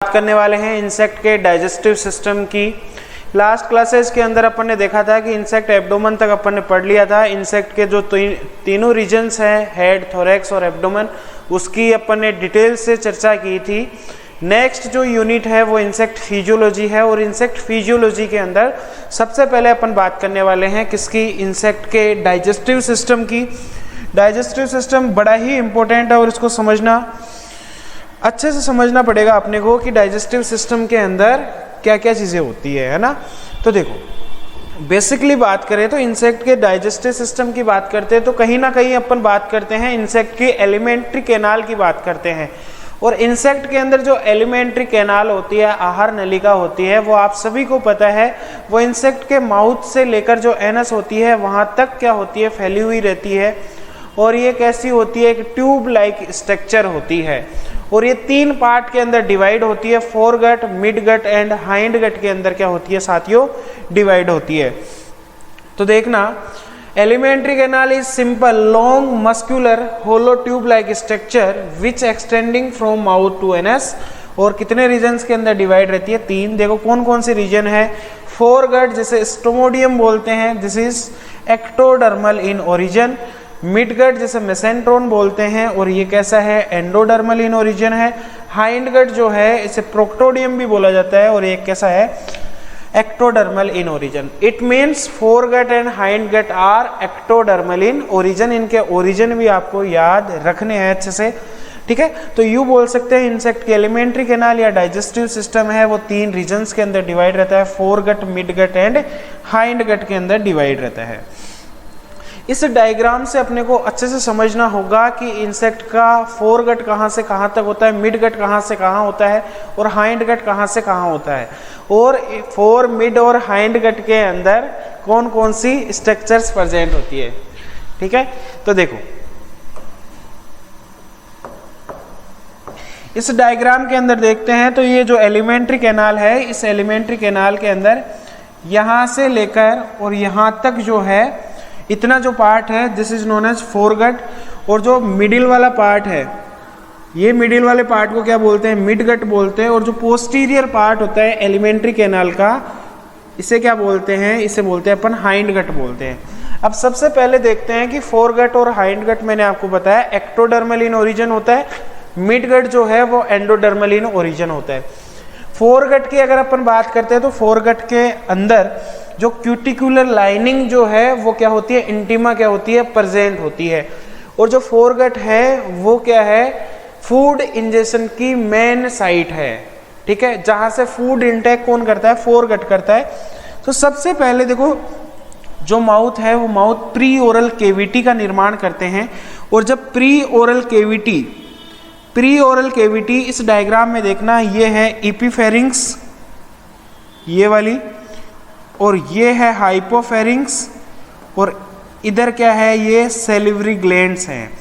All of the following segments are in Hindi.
बात करने वाले हैं इंसेक्ट के डाइजेस्टिव सिस्टम की। लास्ट क्लासेस के अंदर अपन ने देखा था कि इंसेक्ट एब्डोमेन तक अपन ने पढ़ लिया था। इंसेक्ट के जो तीनों रीजन्स हैं, हेड, थोरैक्स और एब्डोमेन, उसकी अपन ने डिटेल से चर्चा की थी। नेक्स्ट जो यूनिट है वो इंसेक्ट फिजियोलॉजी है, और इंसेक्ट फिजियोलॉजी के अंदर सबसे पहले अपन बात करने वाले हैं किसकी, इंसेक्ट के डाइजेस्टिव सिस्टम की। डाइजेस्टिव सिस्टम बड़ा ही इंपॉर्टेंट है और इसको समझना, अच्छे से समझना पड़ेगा अपने को कि डाइजेस्टिव सिस्टम के अंदर क्या क्या चीज़ें होती है ना। तो देखो, बेसिकली बात करें तो इंसेक्ट के डाइजेस्टिव सिस्टम की बात करते हैं तो कहीं ना कहीं अपन बात करते हैं इंसेक्ट की एलिमेंट्री कैनाल की बात करते हैं। और इंसेक्ट के अंदर जो एलिमेंट्री कैनाल होती है, आहार नलिका होती है, वो आप सभी को पता है, वो इंसेक्ट के माउथ से लेकर जो एनस होती है वहाँ तक क्या होती है, फैली हुई रहती है। और ये कैसी होती है, एक ट्यूब लाइक स्ट्रक्चर होती है। और ये तीन पार्ट के अंदर डिवाइड होती है, fore gut, mid gut and hind gut के अंदर क्या होती है साथियों, डिवाइड होती है। तो देखना, alimentary canal is simple long muscular hollow tube like structure which extending from mouth to anus. और कितने रीजन्स के अंदर डिवाइड रहती है, तीन। देखो कौन कौन से रीजन है। फोर गट जिसे स्टोमोडियम बोलते हैं, this is ectodermal in origin. Mid gut जिसे मेसेंट्रोन बोलते हैं, और ये कैसा है, एंडोडर्मल इन ओरिजिन है। हाइंड गट जो है इसे प्रोक्टोडियम भी बोला जाता है, और ये कैसा है, ectodermal in origin. It means fore gut and hind gut are ectodermal in origin. इनके ओरिजिन भी आपको याद रखने हैं अच्छे से, ठीक है। तो यू बोल सकते हैं इंसेक्ट के एलिमेंट्री कैनाल या डाइजेस्टिव सिस्टम है वो तीन रीजन्स के अंदर डिवाइड रहता है, fore gut, mid gut and hind gut के अंदर डिवाइड रहता है। इस डायग्राम से अपने को अच्छे से समझना होगा कि इंसेक्ट का फोर गट कहाँ से कहाँ तक होता है, मिड गट कहाँ से कहाँ होता है, और हाइंड गट कहाँ से कहाँ होता है, और फोर, मिड और हाइंड गट के अंदर कौन कौन सी स्ट्रक्चर्स प्रेजेंट होती है, ठीक है। तो देखो, इस डायग्राम के अंदर देखते हैं तो ये जो एलिमेंट्री कैनाल है, इस एलिमेंट्री कैनाल के अंदर यहाँ से लेकर और यहाँ तक जो है, इतना जो पार्ट है this is known as foregut. और जो मिडिल वाला पार्ट है, ये मिडिल वाले पार्ट को क्या बोलते हैं, मिड गट बोलते हैं। और जो पोस्टीरियर पार्ट होता है एलिमेंट्री कैनाल का, इसे क्या बोलते हैं, इसे बोलते हैं अपन हाइंड गट बोलते हैं। अब सबसे पहले देखते हैं कि फोर गट और हाइंड गट मैंने आपको बताया एक्टोडर्मल इन ओरिजिन होता है, मिड गट जो है वो एंडोडर्मल इन ओरिजिन होता है। फोर गट की अगर अपन बात करते हैं तो फोर गट के अंदर जो क्यूटिकुलर लाइनिंग जो है वो क्या होती है, इंटीमा क्या होती है, प्रेजेंट होती है। और जो फोर गट है वो क्या है, फूड इंजेक्शन की मेन साइट है, ठीक है, जहां से फूड इंटेक कौन करता है, फोर गट करता है। तो सबसे पहले देखो, जो माउथ है वो माउथ प्री ओरल केविटी का निर्माण करते हैं। और जब प्री ओरल केविटी इस डायग्राम में देखना, ये है इपीफेरिंग्स, ये वाली, और ये है हाइपोफेरिंग्स, और इधर क्या है, ये सेलिवरी ग्लैंड्स हैं।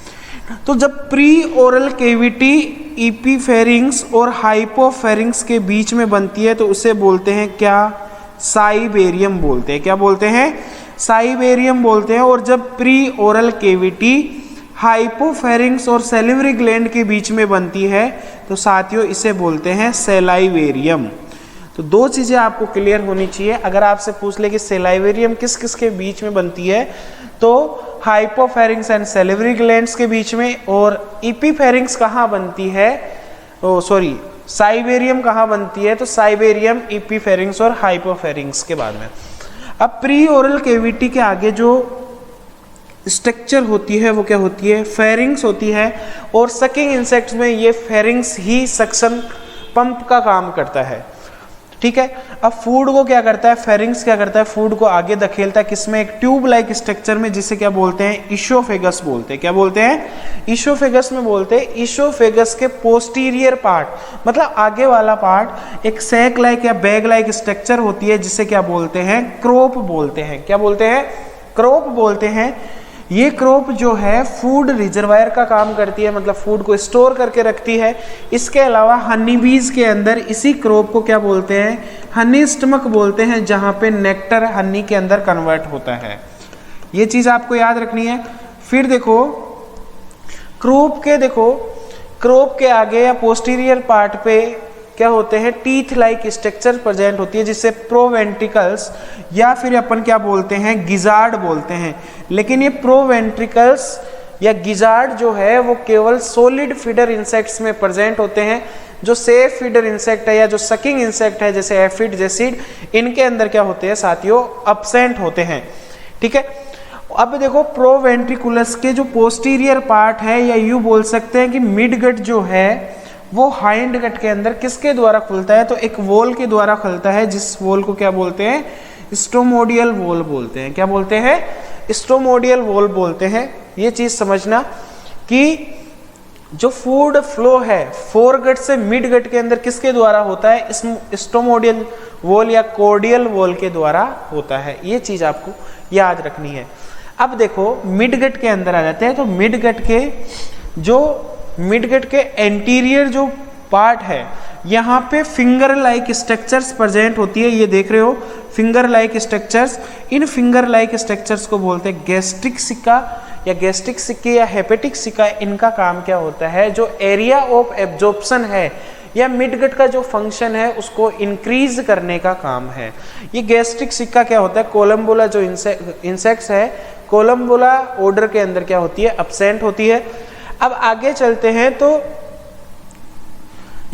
तो जब प्री ओरल केविटी इपीफेरिंग्स और हाइपोफेरिंग्स के बीच में बनती है तो उसे बोलते हैं क्या, साइबेरियम बोलते हैं। क्या बोलते हैं, साइबेरियम बोलते हैं। और जब प्री ओरल केविटी हाइपोफेरिंग्स और सेलिवरी ग्लैंड के बीच में बनती है तो साथियों इसे बोलते हैं सेलाइवेरियम। तो दो चीजें आपको क्लियर होनी चाहिए। अगर आपसे पूछ ले कि सेलाइवेरियम किस किस के बीच में बनती है, तो हाइपोफेरिंग्स एंड सेलिवरी ग्लैंड्स के बीच में। और इपीफेरिंग्स कहाँ बनती है, साइबेरियम कहाँ बनती है, तो साइबेरियम, इपीफेरिंग्स और हाइपोफेरिंग्स के बाद में। अब प्री ओरल केविटी के आगे जो स्ट्रक्चर होती है वो क्या होती है, फेरिंग्स होती है। और सकिंग इंसेक्ट्स में ये फेरिंग्स ही सक्शन पंप का काम करता है, ठीक है। अब फूड को क्या करता है, फेरिंग्स क्या करता है, फूड को आगे धकेलता है, किसमें, एक ट्यूब लाइक स्ट्रक्चर में, जिसे क्या बोलते हैं, ईसोफेगस बोलते हैं। क्या बोलते हैं, ईसोफेगस में बोलते हैं। ईसोफेगस के पोस्टीरियर पार्ट, मतलब आगे वाला पार्ट, एक सैक लाइक या बैग लाइक स्ट्रक्चर होती है जिसे क्या बोलते हैं, क्रोप बोलते हैं। क्या बोलते हैं, क्रोप बोलते हैं। ये क्रोप जो है फूड रिजर्वायर का काम करती है, मतलब फूड को स्टोर करके रखती है। इसके अलावा हनी बीज के अंदर इसी क्रोप को क्या बोलते हैं, हनी स्टमक बोलते हैं, जहां पे नेक्टर हनी के अंदर कन्वर्ट होता है। ये चीज आपको याद रखनी है। फिर देखो, क्रोप के आगे या पोस्टीरियर पार्ट पे क्या होते हैं, टीथ लाइक स्ट्रक्चर प्रेजेंट होती है, जिसे प्रोवेंट्रिकल्स या फिर अपन क्या बोलते हैं, गिजार्ड बोलते हैं। लेकिन ये प्रोवेंट्रिकल्स या गिजार्ड जो है वो केवल सॉलिड फीडर इंसेक्ट्स में प्रेजेंट होते हैं। जो सेफ फीडर इंसेक्ट है या जो सकिंग इंसेक्ट है जैसे एफिड, जेसिड, इनके अंदर क्या होते हैं साथियों, अब्सेंट होते हैं। ठीक है, अब देखो प्रोवेंट्रिकुलस के जो पोस्टीरियर पार्ट है, या यूं बोल सकते हैं कि मिड गट जो है वो हाइंड गट के अंदर किसके द्वारा खुलता है, तो एक वॉल के द्वारा खुलता है, जिस वॉल को क्या बोलते हैं, स्टोमोडियल वॉल बोलते हैं। क्या बोलते हैं, स्टोमोडियल वॉल बोलते हैं। ये चीज समझना कि जो फूड फ्लो है फोर गट से मिड गट के अंदर किसके द्वारा होता है, स्टोमोडियल वॉल या कोर्डियल वॉल के द्वारा होता है। ये चीज आपको याद रखनी है। अब देखो मिड गट के अंदर आ जाते हैं, तो मिड गट के एंटीरियर जो पार्ट है, यहाँ पे फिंगर लाइक स्ट्रक्चर्स प्रेजेंट होती है। ये देख रहे हो finger like structures. In finger like structures को बोलते हैं गैस्ट्रिक सिक्का या गैस्ट्रिक सिक्के या हेपेटिक सिक्का। इनका काम क्या होता है, जो एरिया ऑफ एब्जॉर्प्शन है या मिडगट का जो फंक्शन है उसको इंक्रीज करने का काम है। ये गैस्ट्रिक सिक्का क्या होता है, कोलम्बुला जो इंसेक्ट्स है, कोलम्बुला ऑर्डर के अंदर क्या होती है, अब्सेंट होती है। अब आगे चलते हैं, तो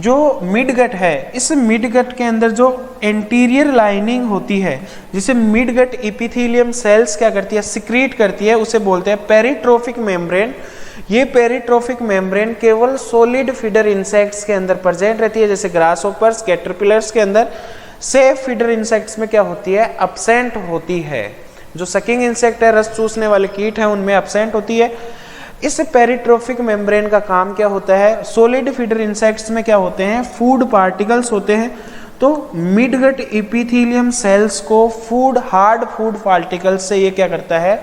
जो मिडगट है, इस मिडगट के अंदर जो एंटीरियर लाइनिंग होती है, जिसे मिडगट एपिथेलियम सेल्स क्या करती है, सिक्रीट करती है, उसे बोलते हैं पेरिट्रोफिक मेम्ब्रेन। ये पेरिट्रोफिक मेम्ब्रेन केवल सॉलिड फीडर इंसेक्ट्स के अंदर प्रेजेंट रहती है, जैसे ग्रासहोपर्स, कैटरपिलर्स के अंदर। सेफ फीडर इंसेक्ट्स में क्या होती है, अब्सेंट होती है। जो सकिंग इंसेक्ट है, रस चूसने वाले कीट हैं, उनमें अब्सेंट होती है। इस पेरिट्रोफिक मेम्ब्रेन का काम क्या होता है, सॉलिड फीडर इंसेक्ट्स में क्या होते हैं, फूड पार्टिकल्स होते हैं। तो मिडगट एपिथेलियम सेल्स को हार्ड फूड पार्टिकल्स से ये क्या करता है,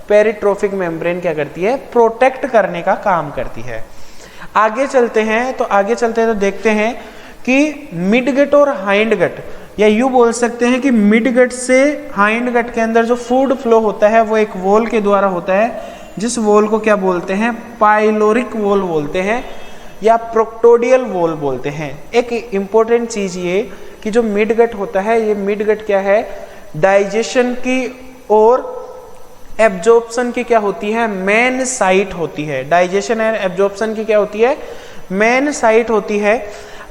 पेरिट्रोफिक मेम्ब्रेन क्या करती है, प्रोटेक्ट करने का काम करती है। आगे चलते हैं, तो देखते हैं कि मिडगट और हाइंडगट, या यूं बोल सकते हैं कि मिडगट से हाइंडगट के अंदर जो फूड फ्लो होता है वो एक वॉल के द्वारा होता है, जिस वॉल को क्या बोलते हैं, पाइलोरिक वॉल बोलते हैं या प्रोक्टोडियल वॉल बोलते हैं। एक इंपॉर्टेंट चीज ये कि जो मिडगट होता है, ये मिडगट क्या है, डाइजेशन की और एब्जॉर्प्शन की क्या होती है, मेन साइट होती है। डाइजेशन एंड एब्जॉर्प्शन की क्या होती है, मेन साइट होती है।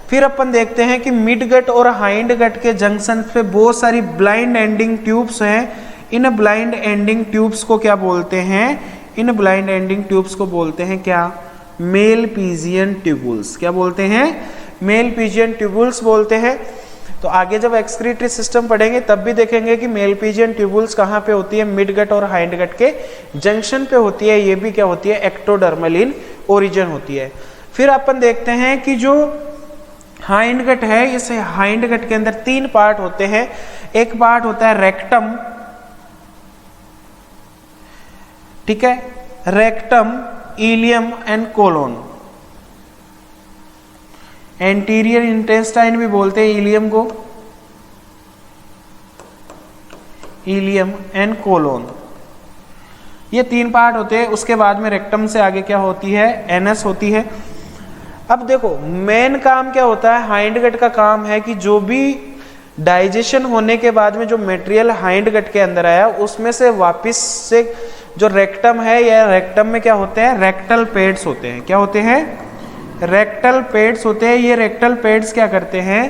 फिर अपन देखते हैं कि मिडगट और हाइंडगट के जंक्शन पे बहुत सारी ब्लाइंड एंडिंग ट्यूब्स हैं। इन ब्लाइंड एंडिंग ट्यूब्स को क्या बोलते हैं, इन ब्लाइंड एंडिंग ट्यूब्स को बोलते हैं क्या, मेलपीजियन ट्यूबुल्स। क्या बोलते हैं, मेलपीजियन ट्यूबुल्स बोलते हैं। तो आगे जब एक्सक्रीटरी सिस्टम पढ़ेंगे तब भी देखेंगे कि मेलपीजियन ट्यूबुल्स कहाँ पे होती है, मिडगट और हाइंडगट के जंक्शन पे होती है। ये भी क्या होती है, एक्टोडर्मल इन ओरिजिन होती है। फिर अपन देखते हैं कि जो हाइंडगट है, इस हाइंडगट के अंदर तीन पार्ट होते हैं। एक पार्ट होता है रेक्टम, ठीक है, rectum, ileum and colon. Anterior intestine भी बोलते हैं इलियम को, इलियम एंड कोलोन। ये तीन पार्ट होते हैं। उसके बाद में रेक्टम से आगे क्या होती है, एनस होती है। अब देखो मेन काम क्या होता है, हाइंडगट का काम है कि जो भी डाइजेशन होने के बाद में जो मटेरियल हाइंडगट के अंदर आया उसमें से वापस से जो रेक्टम है, या रेक्टम में क्या होते हैं, रेक्टल पैड्स होते हैं। क्या होते हैं, रेक्टल पैड्स होते हैं। ये रेक्टल पैड्स क्या करते हैं,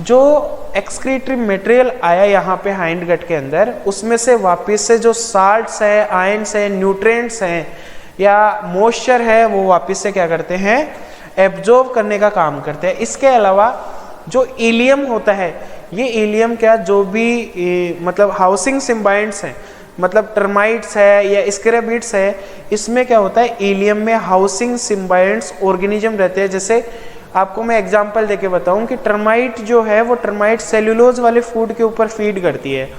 जो एक्सक्रीटरी मटेरियल आया यहाँ पे हाइंडगट के अंदर, उसमें से वापस से जो साल्ट्स है, आयंस है, न्यूट्रिएंट्स हैं या मॉइस्चर है, वो वापस से क्या करते हैं, एब्जॉर्ब करने का काम करते हैं। इसके अलावा जो इलियम होता है, ये इलियम क्या, जो भी मतलब हाउसिंग सिम्बाइंट्स हैं, मतलब टर्माइट्स है या स्क्रैबिड्स है, इसमें क्या होता है, इलियम में हाउसिंग सिम्बाइंट्स ऑर्गेनिज्म रहते हैं। जैसे आपको मैं एग्जांपल देके बताऊं कि टर्माइट जो है वो टर्माइट सेल्यूलोज वाले फूड के ऊपर फीड करती है,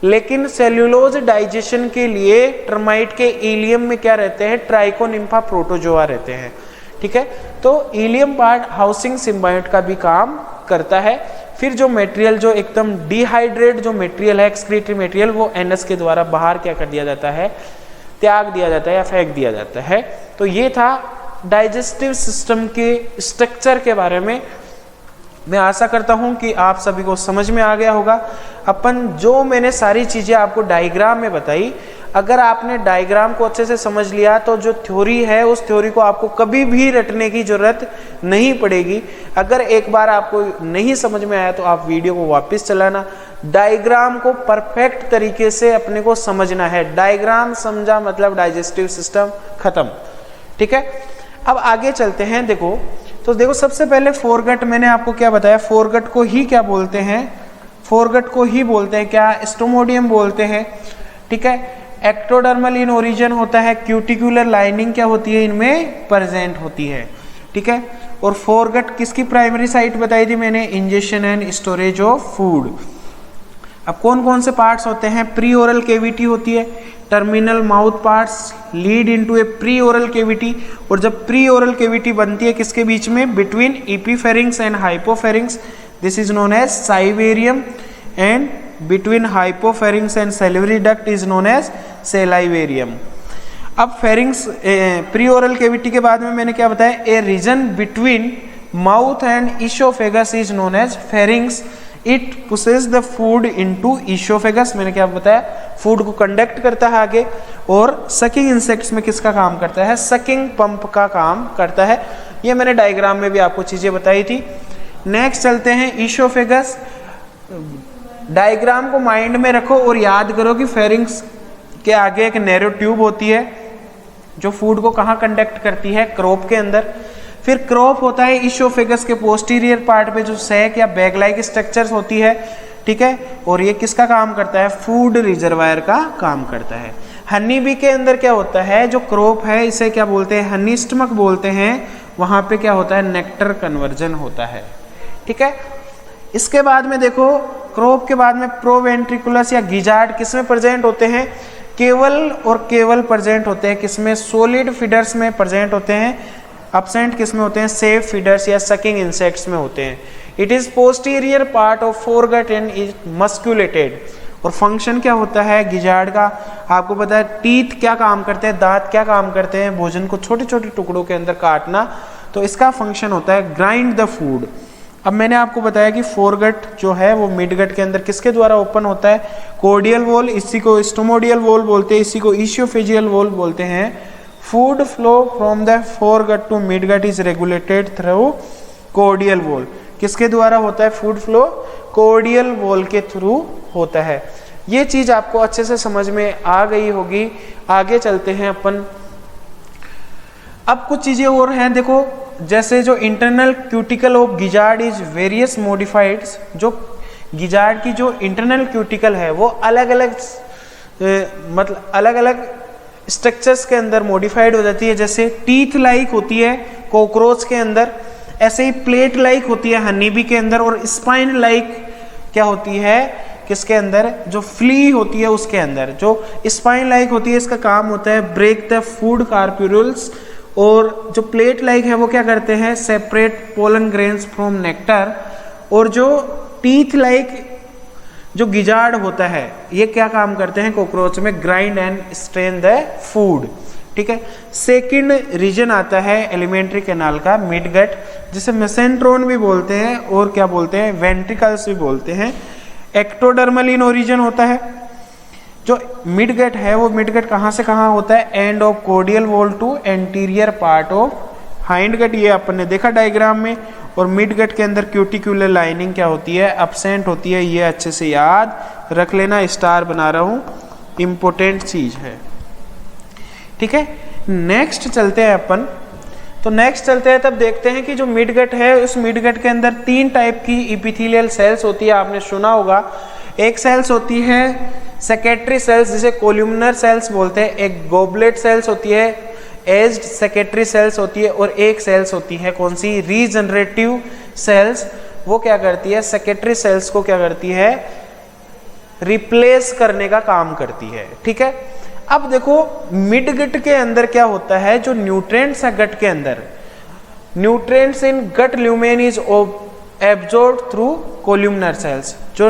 लेकिन सेल्यूलोज डाइजेशन के लिए टर्माइट के इलियम में क्या रहते हैं, ट्राइकोनिम्फा प्रोटोजोआ रहते हैं। ठीक है, तो इलियम पार्ट हाउसिंग सिम्बाइंट का भी काम करता है। फिर जो मटेरियल, जो एकदम डिहाइड्रेट जो मटेरियल है, एक्सक्रीटरी मटेरियल, वो एनस के द्वारा बाहर क्या कर दिया जाता है, त्याग दिया जाता है या फेंक दिया जाता है। तो ये था डाइजेस्टिव सिस्टम के स्ट्रक्चर के बारे में। मैं आशा करता हूं कि आप सभी को समझ में आ गया होगा। अपन जो मैंने सारी चीज़ें आपको डायग्राम में बताई, अगर आपने डायग्राम को अच्छे से समझ लिया तो जो थ्योरी है उस थ्योरी को आपको कभी भी रटने की जरूरत नहीं पड़ेगी। अगर एक बार आपको नहीं समझ में आया तो आप वीडियो को वापस चलाना। डायग्राम को परफेक्ट तरीके से अपने को समझना है। डायग्राम समझा मतलब डाइजेस्टिव सिस्टम खत्म। ठीक है, अब आगे चलते हैं। देखो सबसे पहले फोरगट मैंने आपको क्या बताया, फोरगट को ही क्या बोलते हैं, फोरगट को ही बोलते हैं क्या, स्टोमोडियम बोलते हैं। ठीक है, एक्टोडर्मल इन ओरिजिन होता है, क्यूटिकुलर लाइनिंग क्या होती है इनमें प्रेजेंट होती है। ठीक है, और फोरगट किसकी प्राइमरी साइट बताई थी मैंने, injection and storage of food. अब कौन कौन से पार्ट्स होते हैं, प्री ओरल केविटी होती है, terminal mouth parts lead into a pre oral cavity. और जब प्री ओरल केविटी बनती है किसके बीच में, between epipharynx and hypopharynx, this is known as cibarium, and between hypopharynx and salivary duct is known as salivarium. अब फेरिंग्स प्री ओरल केविटी के बाद में मैंने क्या बताया, a region between mouth and oesophagus is known as pharynx. It pushes the food into oesophagus, मैंने क्या बताया, फूड को कंडक्ट करता है आगे। और सकिंग इंसेक्ट्स में किसका काम करता है, सकिंग पंप का काम करता है। ये मैंने डायग्राम में भी आपको चीजें बताई थी। नेक्स्ट चलते हैं ईसोफेगस। डायग्राम को माइंड में रखो और याद करो कि फेरिंग्स के आगे एक नैरो ट्यूब होती है जो फूड को कहाँ कंडक्ट करती है, क्रोप के अंदर। फिर क्रोप होता है ईसोफेगस के पोस्टीरियर पार्ट पे जो सैक या बैग लाइक स्ट्रक्चर्स होती है। ठीक है, और ये किसका काम करता है, फूड रिजर्वायर का काम करता है। हनी बी के अंदर क्या होता है, जो क्रोप है इसे क्या बोलते हैं, हनी स्टमक बोलते हैं। वहां पे क्या होता है, नेक्टर कन्वर्जन होता है। ठीक है, इसके बाद में देखो क्रोप के बाद में प्रोवेंट्रिकुलस या गिजार्ड किसमें प्रेजेंट होते हैं, केवल और केवल प्रेजेंट होते हैं किसमें, सॉलिड फीडर्स में प्रेजेंट होते हैं। एब्सेंट किसमें होते हैं, सेफ फीडर्स या सकिंग इंसेक्ट्स में होते हैं। It is posterior part of foregut and is musculated. और फंक्शन क्या होता है गिजार्ड का, आपको पता है, टीथ क्या काम करते हैं, दांत क्या काम करते हैं, भोजन को छोटे छोटे टुकड़ों के अंदर काटना। तो इसका फंक्शन होता है ग्राइंड द फूड। अब मैंने आपको बताया कि फोरगट जो है वो मिडगट के अंदर किसके द्वारा ओपन होता है, कोर्डियल वॉल, इसी को स्टोमोडियल वॉल बोलते हैं, इसी को ईसियोफेजियल वॉल बोलते हैं। Food flow from the foregut to midgut is regulated through cordial valve. किसके द्वारा होता है फूड फ्लो, कोर्डियल वॉल के थ्रू होता है। ये चीज आपको अच्छे से समझ में आ गई होगी। आगे चलते हैं अपन। अब कुछ चीजें और हैं, देखो जैसे जो internal cuticle of gizzard is various modifieds. जो गिजार्ड की जो इंटरनल क्यूटिकल है वो अलग अलग मतलब अलग अलग स्ट्रक्चर्स के अंदर मॉडिफाइड हो जाती है। जैसे टीथ लाइक होती है कॉकरोच के अंदर, ऐसे ही प्लेट लाइक होती है हनीबी के अंदर, और स्पाइन लाइक क्या होती है किसके अंदर, जो फ्ली होती है उसके अंदर। जो स्पाइन लाइक होती है इसका काम होता है ब्रेक द फूड कार्प्यूल्स, और जो प्लेट लाइक है वो क्या करते हैं, separate pollen grains from nectar. और जो टीथ लाइक जो गिजार्ड होता है ये क्या काम करते हैं कॉकरोच में, grind and strain the food. ठीक है, सेकंड रीजन आता है एलिमेंट्री कैनाल का, मिडगट, जिसे मेसेंट्रोन भी बोलते हैं और क्या बोलते हैं, वेंट्रिकल्स भी बोलते हैं। एक्टोडर्मल इन ओरिजिन होता है। जो मिडगट है वो मिडगट कहाँ से कहाँ होता है, end of cordial valve to anterior part of hind gut. ये अपन ने देखा डायग्राम में। और मिडगट के अंदर क्यूटिकुलर लाइनिंग क्या होती है, एब्सेंट होती है। ये अच्छे से याद रख लेना, स्टार बना रहा हूँ, इंपॉर्टेंट चीज है। ठीक है, नेक्स्ट चलते हैं अपन। तो नेक्स्ट चलते हैं तब देखते हैं कि जो मिडगट है उस मिडगट के अंदर 3 टाइप की इपिथेलियल सेल्स होती है, आपने सुना होगा। एक सेल्स होती है सेक्रेटरी सेल्स जिसे कोल्यूमनर सेल्स बोलते हैं, एक गोबलेट सेल्स होती है, एज्ड सेक्रेटरी सेल्स होती है, और एक सेल्स होती है कौन सी, रीजनरेटिव सेल्स। वो क्या करती है, सेक्रेटरी सेल्स को क्या करती है, रिप्लेस करने का काम करती है। ठीक है, अब देखो मिडगट के अंदर क्या होता है, जो न्यूट्रिएंट्स है गट के अंदर, nutrients in gut lumen is absorb through columnar cells. जो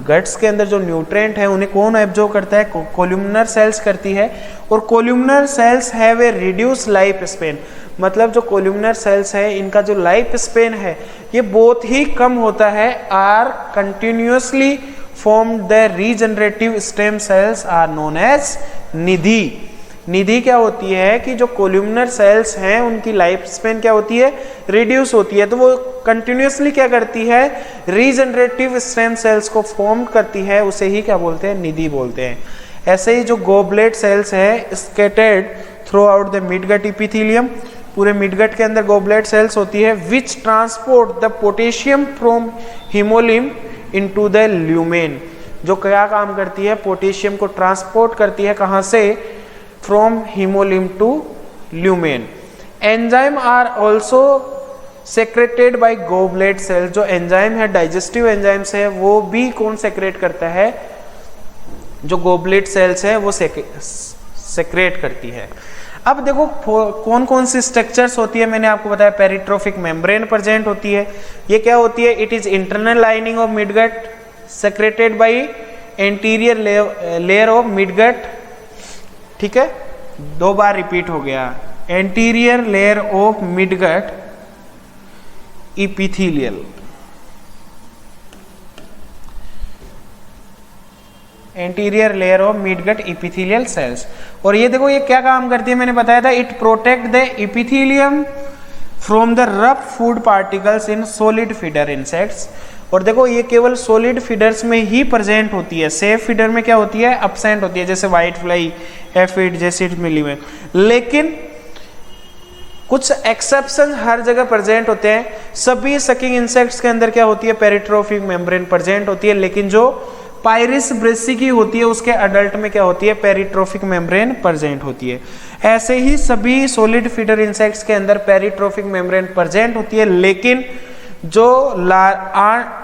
गट्स के अंदर जो न्यूट्रिएंट है उन्हें कौन एब्जॉर्ब करता है, कोल्यूमनर सेल्स करती है। और columnar cells have a reduce life span, मतलब जो कोल्यूमनर सेल्स है इनका जो लाइफ स्पेन है, ये बहुत ही कम होता है, are continuously form the regenerative stem cells are known as nidi. Nidi क्या होती है कि जो कोल्यूमिनर सेल्स हैं उनकी लाइफ स्पेन क्या होती है, रिड्यूस होती है, तो वो कंटिन्यूसली क्या करती है, रीजनरेटिव स्टेम सेल्स को फॉर्म करती है, उसे ही क्या बोलते हैं, निधि बोलते हैं। ऐसे ही जो गोबलेट सेल्स है scattered through the midgut epithelium, पूरे मिडगट के अंदर गोबलेट सेल्स होती है, which transport the potassium from haemolymph into the lumen, जो क्या काम करती है, पोटेशियम को ट्रांसपोर्ट करती है, कहाँ से, from haemolymph to lumen. Enzyme are also secreted by goblet cells, जो एंजाइम है, डाइजेस्टिव एंजाइम्स है, वो भी कौन सेक्रेट करता है, जो गोबलेट सेल्स है वो सेक्रेट करती है। अब देखो कौन कौन सी स्ट्रक्चर्स होती है, मैंने आपको बताया पेरिट्रोफिक मेम्ब्रेन प्रेजेंट होती है, ये क्या होती है, it is internal lining of midgut secreted by anterior layer of midgut, ठीक है, 2 बार रिपीट हो गया, anterior layer of midgut epithelial, anterior layer of midgut epithelial cells. और ये देखो ये क्या काम करती है, मैंने बताया था, it protect the epithelium from the rough food particles in solid feeder insects. और देखो ये केवल सॉलिड फीडर्स में ही प्रेजेंट होती है, सेफ फीडर में क्या होती है, एब्सेंट होती है, जैसे व्हाइट फ्लाई, एफिड, जैसे मिली में। लेकिन कुछ एक्सेप्शन हर जगह प्रेजेंट होते हैं, सभी सकिंग इंसेक्ट्स के अंदर क्या होती है, पेरिट्रोफिक मेम्ब्रेन प्रेजेंट होती है, लेकिन जो पायरिस ब्रेसिकी होती है उसके अडल्ट में क्या होती है, पेरिट्रोफिक मेम्ब्रेन प्रेजेंट होती है। ऐसे ही सभी सॉलिड फीडर इंसेक्ट्स के अंदर पेरिट्रोफिक मेम्ब्रेन प्रेजेंट होती है, लेकिन जो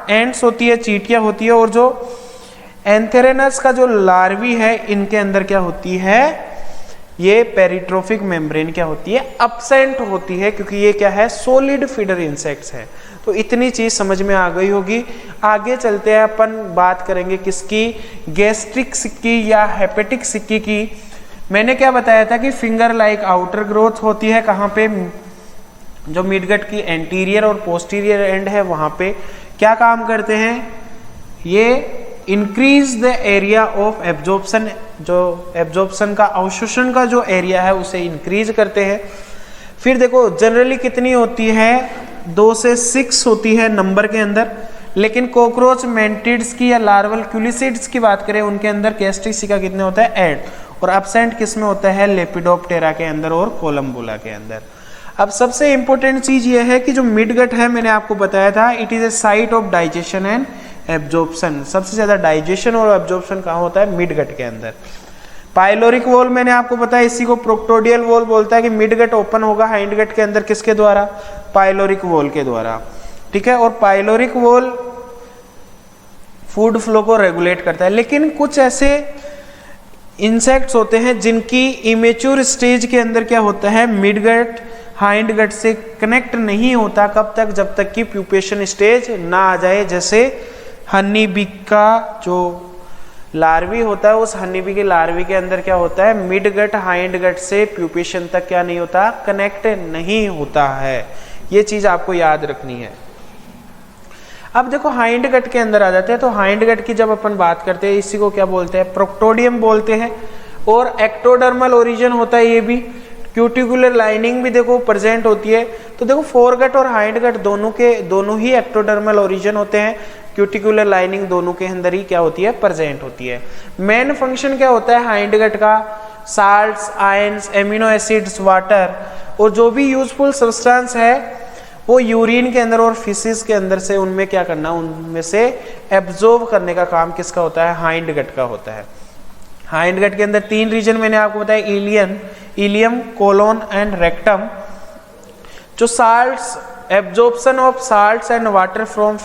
एंट्स होती है, चींटियां होती है, और जो एंथेरेनस का जो लार्वी है, इनके अंदर क्या होती है, ये पेरिट्रोफिक मेम्ब्रेन क्या होती है, एब्सेंट होती है, क्योंकि ये क्या है, सॉलिड फीडर इंसेक्ट्स है। तो इतनी चीज समझ में आ गई होगी। आगे चलते हैं, अपन बात करेंगे किसकी, गैस्ट्रिक सिक्की या हेपेटिक सिक्की की। मैंने क्या बताया था कि फिंगर लाइक आउटर ग्रोथ होती है, कहाँ पे, जो मिडगट की एंटीरियर और पोस्टीरियर एंड है वहां पे। क्या काम करते हैं, ये increase the area of absorption, जो एब्जॉर्प्शन का, अवशोषण का जो एरिया है उसे इंक्रीज करते हैं। फिर देखो जनरली कितनी होती है, 2 से 6 होती है नंबर के अंदर, लेकिन कॉकरोच, मेंटिड्स की या लार्वल क्यूलिसिड्स की बात करें, उनके अंदर गैस्ट्रिक सिक्का कितने होता है, 8, और एब्सेंट किस में होता है, लेपिडोप्टेरा के अंदर और कोलम्बुला के अंदर। अब सबसे इंपॉर्टेंट चीज ये है कि जो मिडगट है, मैंने आपको बताया था, it is a site of digestion and absorption. सबसे ज्यादा डाइजेशन और एब्जॉर्प्शन कहाँ होता है, मिडगट के अंदर। पाइलोरिक वॉल मैंने आपको बताया, इसी को प्रोक्टोडियल वॉल बोलता है, कि मिडगट ओपन होगा हाइंडगट के अंदर, किसके द्वारा, पाइलोरिक वॉल के द्वारा, ठीक है। और पाइलोरिक वॉल फूड फ्लो को रेगुलेट करता है। लेकिन कुछ ऐसे इंसेक्ट्स होते हैं जिनकी इमेच्योर स्टेज के अंदर क्या होता है, मिडगट हाइंड गट से कनेक्ट नहीं होता, कब तक, जब तक कि प्यूपेशन स्टेज ना आ जाए। जैसे हनी बी का जो लार्वी होता है, उस हनी बी के लार्वी के अंदर क्या होता है, मिड गट हाइंड गट से प्यूपेशन तक क्या नहीं होता, कनेक्ट नहीं होता है। ये चीज आपको याद रखनी है। अब देखो हाइंड गट के अंदर आ जाते हैं, तो हाइंड गट की जब अपन बात करते हैं, इसी को क्या बोलते हैं, प्रोक्टोडियम बोलते हैं। और एक्टोडर्मल ओरिजिन होता है ये भी। क्यूटिकुलर लाइनिंग भी देखो प्रेजेंट होती है। तो देखो फोरगट और हाइंड गट दोनों ही एक्टोडर्मल ओरिजिन होते हैं। क्यूटिकुलर लाइनिंग दोनों के अंदर ही क्या होती है, प्रेजेंट होती है। मेन फंक्शन क्या होता है हाइंड गट का, salts, ions, amino acids, water और जो भी यूजफुल सब्सटेंस है वो यूरिन के अंदर और फिसिस के अंदर से उनमें क्या करना, उनमें से एब्जॉर्ब करने का काम किसका होता है, हाइंड गट का होता है। हाइंड गट के अंदर 3 रीजन मैंने आपको बताया, इलियम, कोलोन एंड रेक्टम। जो salts, absorption of salts and water from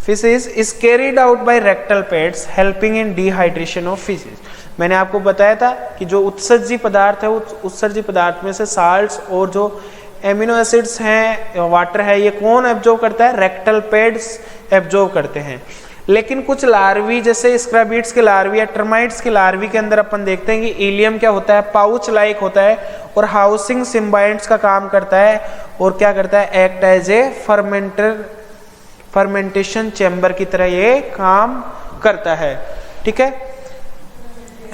faeces is carried out by rectal pads helping in dehydration of faeces. मैंने आपको बताया था कि जो उत्सर्जी पदार्थ है, उस उत्सर्जी पदार्थ में से साल्ट्स और जो एमिनो एसिड्स हैं, वाटर है, ये कौन एब्जॉर्ब करता है, रेक्टल पैड्स एब्जॉर्ब करते हैं। लेकिन कुछ लार्वी जैसे स्क्रैबिड्स के लार्वी या टर्माइट्स के लार्वी के अंदर अपन देखते हैं कि इलियम क्या होता है, पाउच लाइक होता है और हाउसिंग सिम्बाइट्स का काम करता है और क्या करता है, act as a fermentation chamber की तरह ये काम करता है। ठीक है,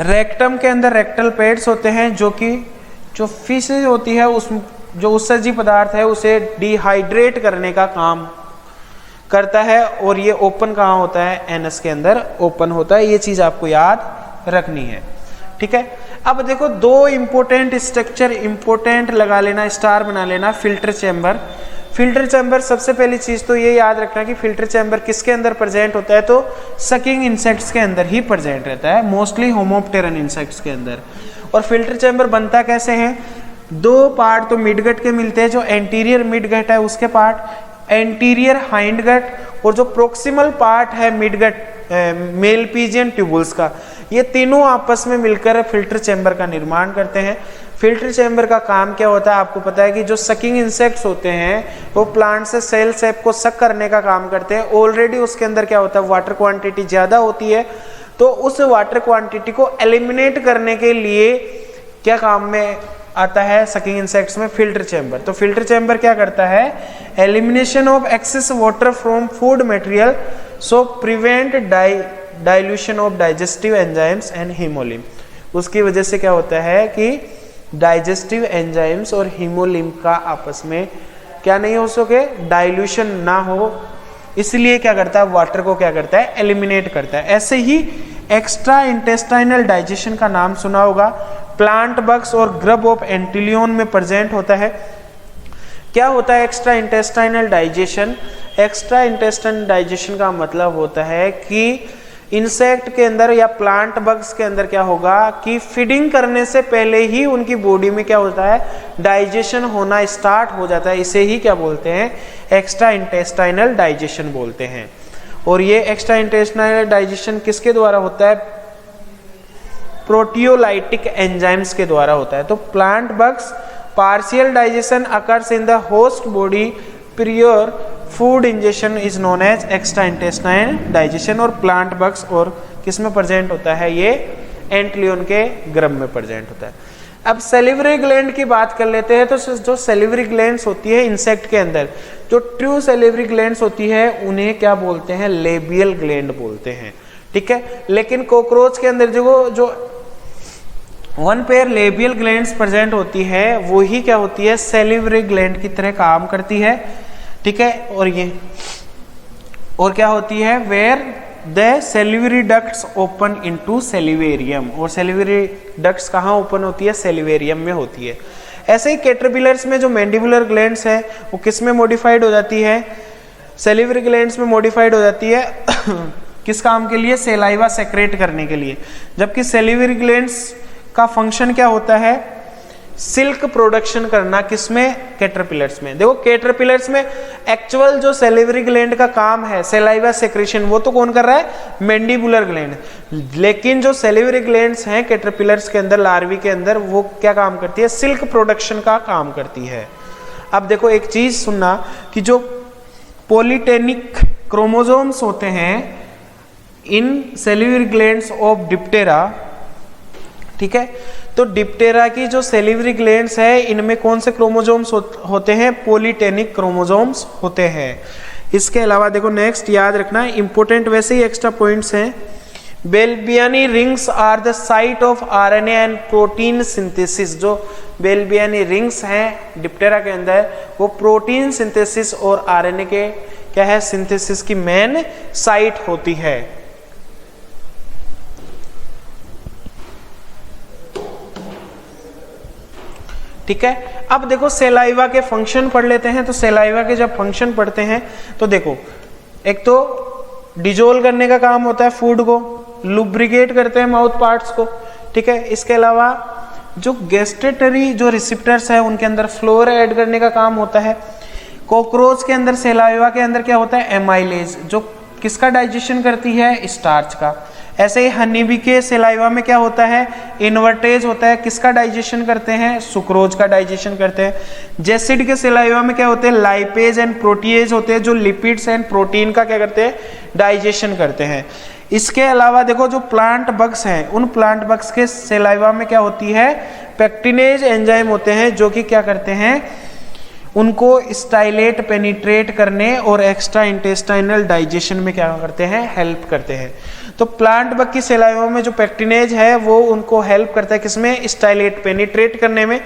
रेक्टम के अंदर रेक्टल पैड्स होते हैं जो कि जो फीसेज होती है उस जो उत्सर्जी पदार्थ है उसे डिहाइड्रेट करने का काम करता है और ये ओपन कहाँ होता है, एनस के अंदर ओपन होता है। ये चीज आपको याद रखनी है। ठीक है, अब देखो दो इंपॉर्टेंट स्ट्रक्चर इंपॉर्टेंट लगा लेना, स्टार बना लेना। फिल्टर चैम्बर, फिल्टर चैम्बर सबसे पहली चीज तो ये याद रखना कि फिल्टर चैम्बर किसके अंदर प्रेजेंट होता है, तो सकिंग इंसेक्ट्स के अंदर ही प्रेजेंट रहता है, मोस्टली होमोप्टेरन इंसेक्ट्स के अंदर। और फिल्टर चैम्बर बनता कैसे है, दो पार्ट तो मिडगट के मिलते हैं, जो एंटीरियर मिडगट है उसके पार्ट, एंटीरियर हाइंडगट और जो प्रोक्सिमल पार्ट है मिडगट मेलपीजियन ट्यूबुल्स का, ये तीनों आपस में मिलकर फिल्टर चैम्बर का निर्माण करते हैं। फिल्टर चैम्बर का काम क्या होता है, आपको पता है कि जो सकिंग इंसेक्ट्स होते हैं वो प्लांट से सेल सेप को सक करने का काम करते हैं। ऑलरेडी उसके अंदर क्या होता है, वाटर क्वांटिटी ज़्यादा होती है, तो उस वाटर क्वांटिटी को एलिमिनेट करने के लिए क्या काम में आता है सकिंग इंसेक्ट्स में, फिल्टर चैम्बर। तो फिल्टर चैम्बर क्या करता है, elimination of excess water from food material so prevent dilution of digestive enzymes and haemolymph. उसकी वजह से क्या होता है कि डाइजेस्टिव एंजाइम्स और हीमोलिम का आपस में क्या नहीं हो सके, डाइल्यूशन ना हो, इसलिए क्या करता है, वाटर को क्या करता है, एलिमिनेट करता है। ऐसे ही एक्स्ट्रा इंटेस्टाइनल डाइजेशन का नाम सुना होगा, प्लांट बग्स और ग्रब ऑफ एंटिलियन में प्रेजेंट होता है। क्या होता है extra intestinal digestion, extra intestinal digestion का मतलब होता है कि इंसेक्ट के अंदर या प्लांट बग्स के अंदर क्या होगा कि फीडिंग करने से पहले ही उनकी बॉडी में क्या होता है, डाइजेशन होना स्टार्ट हो जाता है। इसे ही क्या बोलते हैं, एक्स्ट्रा इंटेस्टाइनल डाइजेशन बोलते हैं। और ये एक्स्ट्रा इंटेस्टाइनल डाइजेशन किसके द्वारा होता है, प्रोटियोलाइटिक एंजाइम्स के द्वारा होता है। तो plant bugs partial digestion occurs in the host body prior food ingestion is known as extra intestinal digestion. और प्लांट बग्स और किस में प्रेजेंट होता है, ये एंटिलियन के ग्रब में प्रेजेंट होता है। अब सेलिवरी ग्लैंड की बात कर लेते हैं। तो जो सेलिवरी ग्लैंड्स होती है इंसेक्ट के अंदर, जो ट्रू सेलिवरी ग्लैंड्स होती है उन्हें क्या बोलते हैं, लेबियल ग्लैंड बोलते हैं। ठीक है, लेकिन कॉकरोच के अंदर जो one pair labial glands present होती है वो ही क्या होती है, सेलिवरी ग्लैंड की तरह काम करती है। ठीक है, और ये और क्या होती है, where the salivary ducts open into salivarium. और सेलिवरी डक्ट्स कहाँ ओपन होती है, सेलिवेरियम में होती है। ऐसे ही कैटरपिलर्स में जो मैंडिबुलर ग्लैंड्स है वो किस में मॉडिफाइड हो जाती है, सेलिवरी ग्लैंड्स में मॉडिफाइड हो जाती है किस काम के लिए, सेलाइवा सेक्रेट करने के लिए। जबकि सेलिवरी ग्लैंड्स का फंक्शन क्या होता है, सिल्क प्रोडक्शन करना, किसमें, कैटरपिलर्स में। देखो कैटरपिलर्स में एक्चुअल जो सेलिवरी ग्लैंड का काम है सेलाइवा सेक्रेशन, वो तो कौन कर रहा है, मैंडिबुलर ग्लैंड। लेकिन जो सेलिवरी ग्लैंड्स हैं कैटरपिलर्स के अंदर, लार्वी के अंदर, वो क्या काम करती है, सिल्क प्रोडक्शन का काम करती है। अब देखो एक चीज सुनना कि जो पॉलीटेनिक क्रोमोसोम्स होते हैं इन सेलिवरी ग्लैंड्स ऑफ डिप्टेरा, ठीक है, तो डिप्टेरा की जो सेलिवरी ग्लैंड्स है इनमें कौन से क्रोमोसोम्स होते हैं, पॉलीटेनिक क्रोमोसोम्स होते हैं। इसके अलावा देखो नेक्स्ट याद रखना इंपॉर्टेंट वैसे ही एक्स्ट्रा पॉइंट्स हैं, Balbiani rings are the site of RNA and protein synthesis. जो बेल्बियानी रिंग्स हैं डिप्टेरा के अंदर वो प्रोटीन सिंथेसिस और आरएनए के क्या है, सिंथेसिस की मेन साइट होती है। ठीक है, अब देखो सेलाइवा के फंक्शन पढ़ लेते हैं। तो सेलाइवा के जब फंक्शन पढ़ते हैं तो देखो एक तो डिजोल्व करने का काम होता है फूड को, लुब्रिकेट करते हैं माउथ पार्ट्स को। ठीक है, इसके अलावा जो गैस्ट्रेटरी जो रिसेप्टर्स है उनके अंदर फ्लोर ऐड करने का काम होता है। कॉकरोच के अंदर सेलाइवा के अंदर क्या होता है, एमाइलेज, जो किसका डाइजेशन करती है, स्टार्च का। ऐसे ही हनी बी के सलाइवा में क्या होता है, इन्वर्टेज होता है, किसका डाइजेशन करते हैं, सुक्रोज का डाइजेशन करते हैं। जेसिड के सलाइवा में क्या होते हैं, लाइपेज एंड प्रोटीएज होते हैं, जो लिपिड्स एंड प्रोटीन का क्या करते हैं, डाइजेशन करते हैं। इसके अलावा देखो जो प्लांट बग्स हैं, उन प्लांट बग्स के सलाइवा में क्या होती है, पेक्टिनेज एंजाइम होते हैं, जो कि क्या करते हैं, उनको स्टाइलेट पेनिट्रेट करने और एक्स्ट्रा इंटेस्टाइनल डाइजेशन में क्या करते हैं, हेल्प करते हैं। तो प्लांट बग की सलाइवा में जो पेक्टिनेज है वो उनको हेल्प करता है किसमें, स्टाइलेट पेनिट्रेट करने में,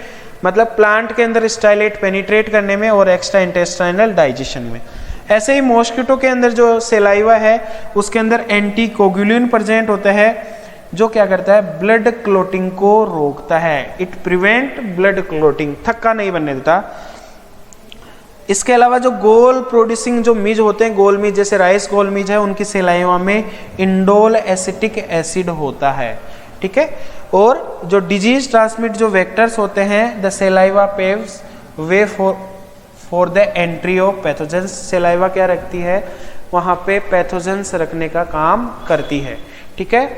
मतलब प्लांट के अंदर स्टाइलेट पेनिट्रेट करने में और एक्स्ट्रा इंटेस्टाइनल डाइजेशन में। ऐसे ही मॉस्किटो के अंदर जो सलाइवा है उसके अंदर एंटीकोगुलिन प्रेजेंट होता है, जो क्या करता है, ब्लड क्लोटिंग को रोकता है। इट प्रिवेंट ब्लड क्लोटिंग, थक्का नहीं बनने देता। इसके अलावा जो गोल प्रोड्यूसिंग जो मीज होते हैं, गोल मीज जैसे राइस गोल मीज है, उनकी सलाइवा में इंडोल एसिटिक एसिड होता है, ठीक है। और जो डिजीज ट्रांसमिट जो वेक्टर्स होते हैं, the saliva paves way for the entry of pathogens, saliva क्या रखती है, वहां पे पैथोजेंस रखने का काम करती है, ठीक है।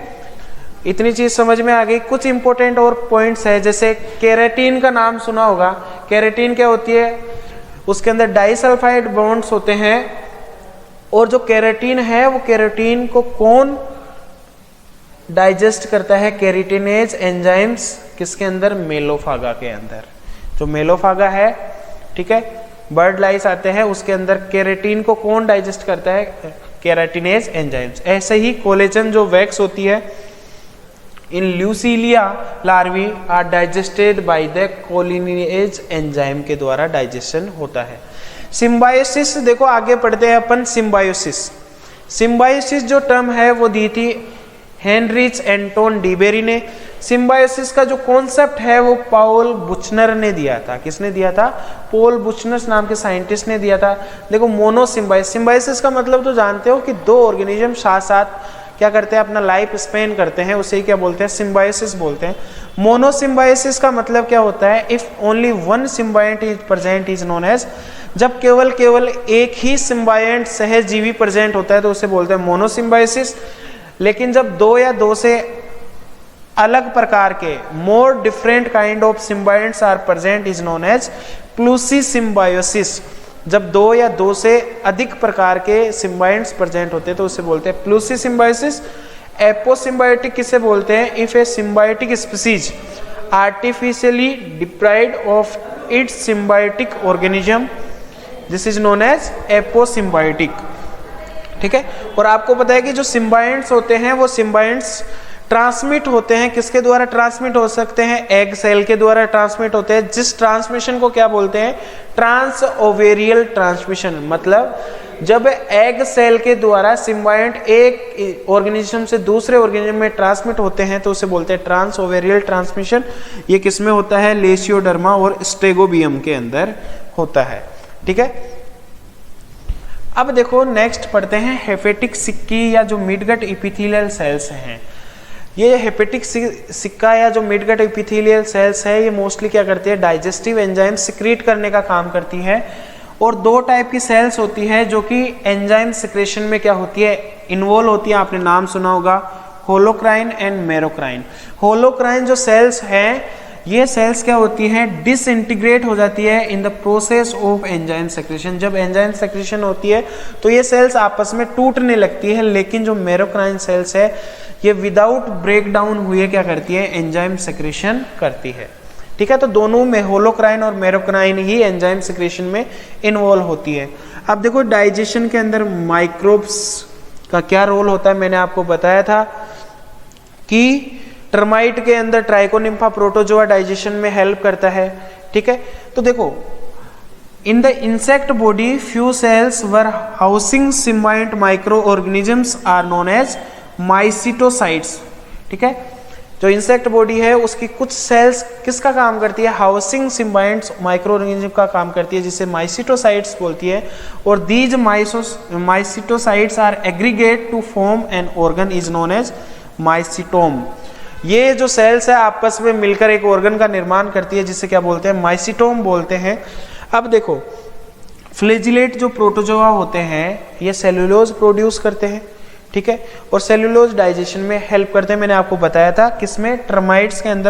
इतनी चीज समझ में आ गई। कुछ इंपॉर्टेंट और पॉइंट्स है, जैसे केराटिन का नाम सुना होगा। केराटिन क्या होती है, उसके अंदर डाइसल्फाइड बॉन्ड्स होते हैं, और जो केराटिन है वो केराटिन को कौन डाइजेस्ट करता है, केराटिनेज एंजाइम्स, किसके अंदर, मेलोफागा के अंदर। जो मेलोफागा है, ठीक है, बर्ड लाइस आते हैं, उसके अंदर केराटिन को कौन डाइजेस्ट करता है, केराटिनेज एंजाइम्स। ऐसे ही कोलेजन जो वैक्स होती है in Lucilia larvae are digested by the collagenase enzyme के द्वारा डाइजेशन होता है। सिम्बायोसिस, देखो आगे पढ़ते हैं अपन सिम्बायोसिस। सिम्बायोसिस जो टर्म है वो दी थी हेनरिच एंटोन डीबेरी ने। सिम्बायोसिस का जो कॉन्सेप्ट है वो पॉल बुचनर ने दिया था। किसने दिया था, पॉल बुचनर नाम के साइंटिस्ट ने दिया था। देखो मोनोसिम्बायोसिस, सिम्बायोसिस का मतलब तो जानते हो कि दो ऑर्गेनिज्म साथ साथ क्या करते हैं, अपना लाइफ स्पेन करते हैं, उसे क्या बोलते हैं, सिम्बायोसिस बोलते हैं। मोनोसिम्बायोसिस का मतलब क्या होता है, if only one symbiont is present is known as, जब केवल एक ही सिम्बायंट सहज जीवी प्रेजेंट होता है तो उसे बोलते हैं मोनोसिम्बायोसिस। लेकिन जब दो या दो से अलग प्रकार के more different kind of symbionts are present is known as polysymbiosis. जब दो या दो से अधिक प्रकार के सिम्बायंट्स प्रेजेंट होते हैं तो उसे बोलते हैं प्लूसीसिम्बायोसिस। एपोसिम्बायोटिक किसे बोलते हैं, if a symbiotic species artificially deprived of its symbiotic organism, this is known as aposymbiotic, ठीक है। और आपको पता है कि जो सिम्बायंट्स होते हैं वो सिम्बायंट्स ट्रांसमिट होते हैं, किसके द्वारा ट्रांसमिट हो सकते हैं, एग सेल के द्वारा ट्रांसमिट होते हैं, जिस ट्रांसमिशन को क्या बोलते हैं, ट्रांस ओवेरियल ट्रांसमिशन। मतलब जब एग सेल के द्वारा सिम्बायंट एक ऑर्गेनिज्म से दूसरे ऑर्गेनिज्म में ट्रांसमिट होते हैं तो उसे बोलते हैं ट्रांस ओवेरियल ट्रांसमिशन। ये किसमें होता है, लेशियोडर्मा और स्टेगोबियम के अंदर होता है, ठीक है। अब देखो नेक्स्ट पढ़ते हैं हेपेटिक सिक्की या जो मिडगट एपिथेलियल सेल्स हैं। ये हेपेटिक सिक्का या जो मिडगट एपिथेलियल सेल्स है ये मोस्टली क्या करती है, डाइजेस्टिव एंजाइम सिक्रीट करने का काम करती है। और दो टाइप की सेल्स होती है जो कि एंजाइम सिक्रेशन में क्या होती है, इन्वॉल्व होती है। आपने नाम सुना होगा होलोक्राइन एंड मेरोक्राइन। होलोक्राइन जो सेल्स हैं ये सेल्स क्या होती हैं, डिसइंटीग्रेट हो जाती है in the process of enzyme secretion. जब एंजाइम सेक्रेशन होती है तो ये सेल्स आपस में टूटने लगती है, लेकिन जो मेरोक्राइन सेल्स है ये विदाउट ब्रेकडाउन हुए क्या करती है, एंजाइम सेक्रेशन करती है, ठीक है। तो दोनों में होलोक्राइन और मेरोक्राइन ही एंजाइम सेक्रेशन में इन्वॉल्व होती है। अब देखो डाइजेशन के अंदर माइक्रोब्स का क्या रोल होता है, मैंने आपको बताया था कि टर्माइट के अंदर ट्राइकोनिम्फा प्रोटोजोआ डाइजेशन में हेल्प करता है, ठीक है। तो देखो in the insect body few cells were housing symbiont microorganisms are known as mycetocytes, ठीक है। जो इंसेक्ट बॉडी है उसकी कुछ सेल्स किसका काम करती है, हाउसिंग सिम्बायंट्स माइक्रो ऑर्गेनिज्म का काम करती है, जिसे माइसिटोसाइट्स बोलती है। और these mycetocytes are aggregate to form an organ is known as mycetome. ये जो सेल्स है आपस में मिलकर एक ऑर्गन का निर्माण करती है, जिसे क्या बोलते हैं, माइसिटोम बोलते हैं। अब देखो फ्लैजिलेट जो प्रोटोजोआ होते हैं ये सेलुलोज प्रोड्यूस करते हैं, ठीक है। और सेल्यूलोज डाइजेशन में हेल्प करते हैं, मैंने आपको बताया था किसमें, टर्माइट्स के अंदर